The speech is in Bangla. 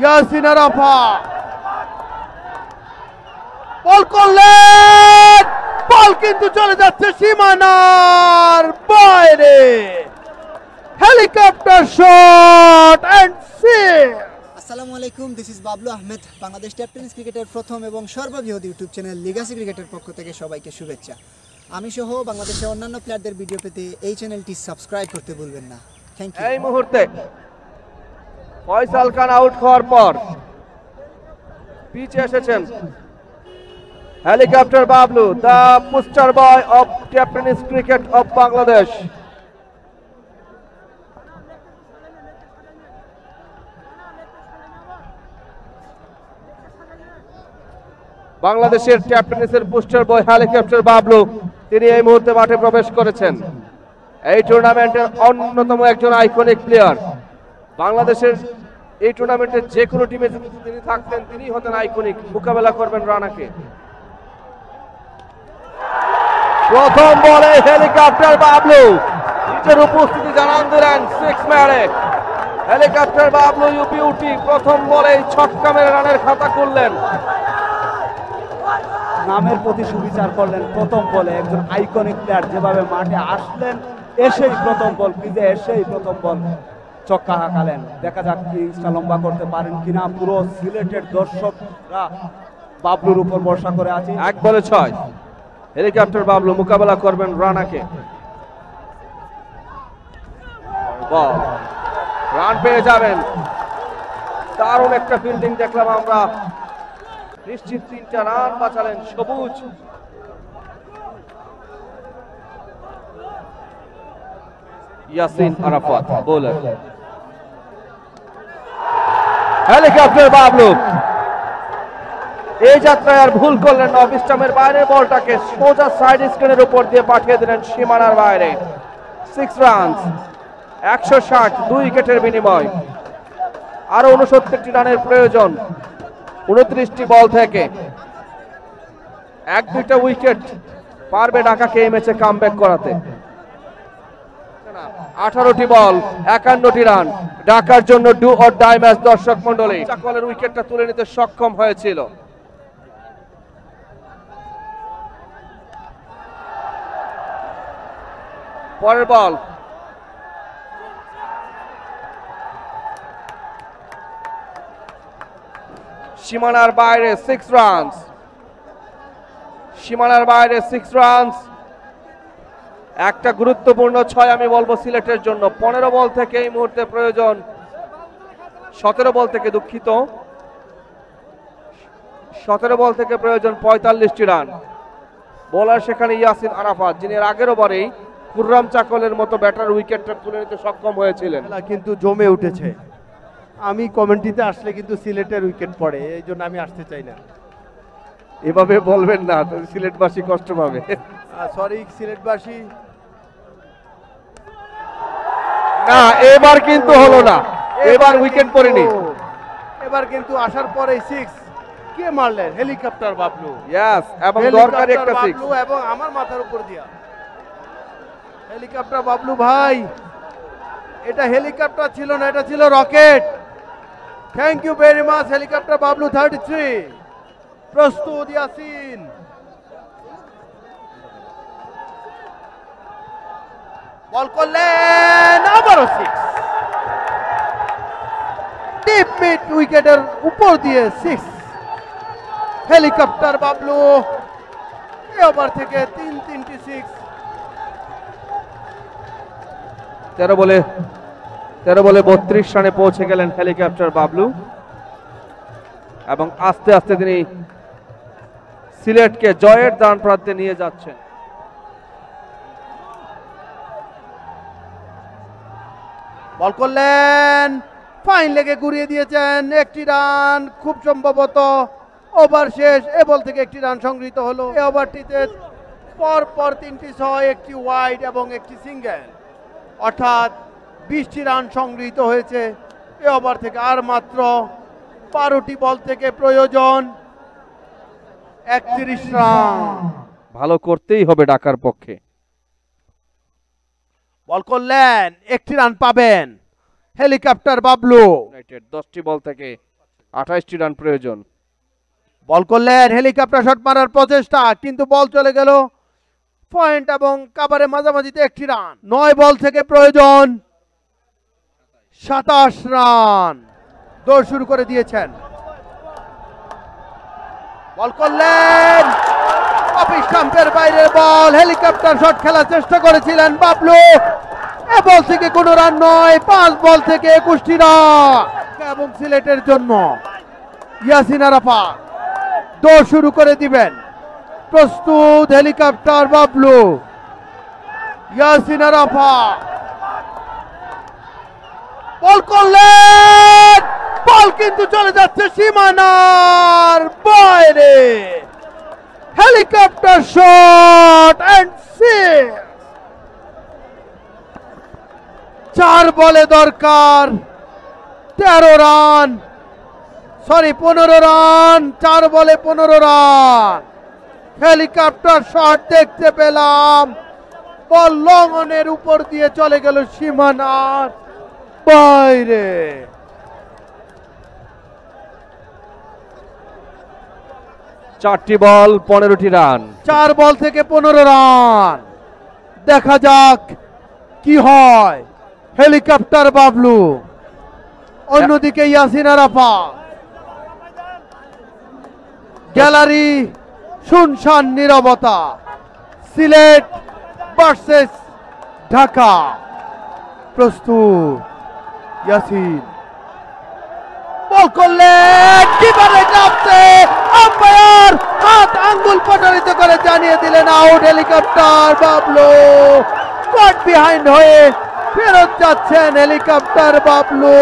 ইয়াসিন আরাফাত বল করলেন, বল কিন্তু চলে যাচ্ছে সীমানার বাইরে। Helicopter shot and six. আসসালামু আলাইকুম, this is Bablu Ahmed. Bangladesh tape tennis ক্রিকেটের প্রথম এবং সর্ববৃহৎ ইউটিউব চ্যানেল লিগাসি ক্রিকেটের পক্ষ থেকে সবাইকে শুভেচ্ছা। আমি সহ বাংলাদেশের অন্যান্য প্লেয়ারদের ভিডিও পেতে এই চ্যানেলটি সাবস্ক্রাইব করতে ভুলবেন না। Thank you. এই মুহূর্তে ফয়সাল খান আউট হওয়ার পর পিচে এসেছেন helicopter Bablu, the poster boy of tape tennis cricket of Bangladesh. বাংলাদেশের টেপ টেনিসের পোস্টার বয় হেলিকপ্টার বাবলু, তিনি এই মুহূর্তে মাঠে প্রবেশ করেছেন। এই টুর্নামেন্টের অন্যতম একজন আইকনিক প্লেয়ার। বাংলাদেশের এই টুর্নামেন্টে যে কোনো টিমে যদি তিনি থাকতেন, তিনি হতেন আইকনিক। মোকাবেলা করবেন রানাকে। প্রথম বলে হেলিকপ্টার বাবলু নিজের উপস্থিতি জানান দিলেন সিক্স মেরে। হেলিকপ্টার বাবলু ইউপিউটি প্রথম বলে ছক্কা মেরে রানের খাতা খুললেন। নামের প্রতি সুবিচার করলেন। প্রথম বলে একজন আইকনিক প্লেয়ার যেভাবে মাঠে আসলেন, এসেই প্রথম বল, ক্রিজে এসেই প্রথম বল ছক্কা হাঁকালেন। দেখা যাক ইনিংসটা লম্বা করতে পারেন কিনা। পুরো সিলেটের দর্শকরা বাবলুর উপর ভরসা করে আছে। 1 বলে 6। হেলিকপ্টার বাবলু মোকাবেলা করবেন রানাকে। বল, রান পেয়ে যাবেন। দারুণ একটা ফিল্ডিং দেখলাম আমরা। নিশ্চিত 3টা রান বাঁচালেন সবুজ। ইয়াসিন আরাফাত বোলার। হেলিকপ্টার বাবলু এই যাত্রায় আর ভুল করলেন না। অফিস্টামের বাইরের বলটাকে সোজা সাইড স্ক্রিনের উপর দিয়ে পাঠিয়ে দিলেন সীমানার বাইরে। 6 রানস, 160, 2 উইকেটের বিনিময়। আরো 69টি রানের প্রয়োজন 29টি বল থেকে। 1-2টা উইকেট পারবে ঢাকাকে এই ম্যাচে কামব্যাক করাতে। 18টি বল, 51টি রান ঢাকার জন্য ডু অর ডাই ম্যাচ। দর্শক মণ্ডলী, চাকলের উইকেটটা তুলে নিতে সক্ষম হয়েছিল। পরের বল, সীমানার বাইরে 6 রানস। সীমানার বাইরে 6 রানস। একটা গুরুত্বপূর্ণ 6 আমি বলবো সিলেটের জন্য। 15 বল থেকে এই মুহূর্তে প্রয়োজন 17 বল থেকে, দুঃখিত, 17 বল থেকে প্রয়োজন 45টি রান। বোলার সেখানে ইয়াসিন আরাফাত, যিনি এর আগের ওভারেই খুররাম চাকলের মতো ব্যাটার উইকেটটা তুলে নিতে সক্ষম হয়েছিলেন। কিন্তু জমে উঠেছে। আমি কমেন্ট্রিতে আসলে কিন্তু সিলেটের উইকেট পড়ে, এই জন্য আমি আসতে চাই না। এভাবে বলবেন না, সিলেটবাসী কষ্ট পাবে। সরি সিলেটবাসী। না, এবার কিন্তু হলো না। এবার উইকেট পড়েনি। এবার কিন্তু আসার পরে 6 কে মারলেন? হেলিকপ্টার বাবলু। ইয়েস, এবং দরকারি একটা 6 এবং আমার মাথার উপর দিয়া। হেলিকপ্টার বাবলু ভাই, এটা হেলিকপ্টার ছিল না, এটা ছিল rocket. Thank you very much helicopter Bablu 33। প্রস্তুত ইয়াসিন। বল করলেন, আবারও 6। ডিপ মিড উইকেটের উপর দিয়ে 6। হেলিকপ্টার বাবলু এই ওভার থেকে 3টি 6। 13 বলে 32 রানে পৌঁছে গেলেন হেলিকপ্টার বাবলু, এবং আস্তে আস্তে তিনি সিলেটকে জয়ের দান প্রান্তে নিয়ে যাচ্ছেন। বল করলেন, ফাইন লেগে ঘুরিয়ে দিয়েছেন। 1টি রান, খুব সম্ভবত ওভার শেষ। এ বল থেকে 1টি রান সংগৃহীত হলো। এই ওভারটিতে পর 3টি 6, 1টি ওয়াইড এবং 1টি সিঙ্গেল, অর্থাৎ 20টি রান সংগৃহীত হয়েছে এ ওভার থেকে। আর মাত্র 12টি বল থেকে প্রয়োজন 31 রান। ভালো করতেই হবে ঢাকার পক্ষে। বল করলেন, 1টি রান পাবেন হেলিকপ্টার বাবলু। ইউনাইটেড 10টি বল থেকে 28টি রান প্রয়োজন। বল করলেন, হেলিকপ্টার শট মারার প্রচেষ্টা, কিন্তু বল চলে গেল পয়েন্ট এবং কাভারের মাঝামাঝিতে 1টি রান। 9 বল থেকে প্রয়োজন 27 রান। দৌড় শুরু করে দিয়েছেন। বল করলেন, অফ স্টাম্পের বাইরের বল। হেলিকপ্টার শট খেলার চেষ্টা করেছিলেন বাবলু। এ বল থেকে কোনো রান নয়। 5 বল থেকে 21টি রান এবং সিলেটের জন্য ইয়াসিন আরাফাত দৌড় শুরু করে দিবেন। প্রস্তুত হেলিকপ্টার বাবলু, ইয়াসিন আরাফাত বল করলেন, বল কিন্তু চলে যাচ্ছে সীমানার বাইরে। Helicopter shot and 6। 4 বলে দরকার 13 রান, 15 রান। 4 বলে 15 রান। হেলিকপ্টার শট দেখতে পেলাম, বল লং অনের উপর দিয়ে চলে গেল সীমানার বাইরে। 4টি বল 15টি রান। 4 বল থেকে 15 রান। দেখা যাক কি হয়। হেলিকপ্টার বাবলু, অন্যদিকে ইয়াসিন আরাফাত। গ্যালারি শুনশান নীরবতা। সিলেট ভার্সেস ঢাকা। প্রস্তুত ইয়াসিন, বল করলেন, কিপারে চাপছে, আম্পায়ার হাত আঙ্গুল প্রসারিত করে জানিয়ে দিলেন out. Helicopter Bablu caught behind হয়ে ফেরত যাচ্ছেন হেলিকপ্টার বাবলু।